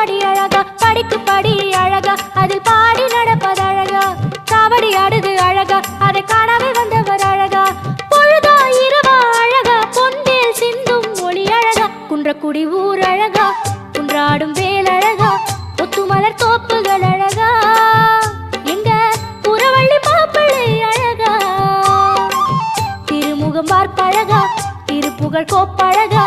படி அழகா படிக்கு படி அழகா அதில் பாடி நடப்பதழகா காவடி ஆடுது அழகா அதை காணவே வந்தவர் அழகா பொழுதா இரவா அழகா பொன்வேல் சிந்தும் ஒளி அழகா குன்றக்குடி ஊர் அழகா குன்றாடும் வேல் அழகா ஒத்துமலர் தோப்புகள் அழகா எங்க புறவள்ளி மாப்பிள்ளை அழகா திருமுகம் பார்ப்பழகா திருப்புகழ் கோப்பழகா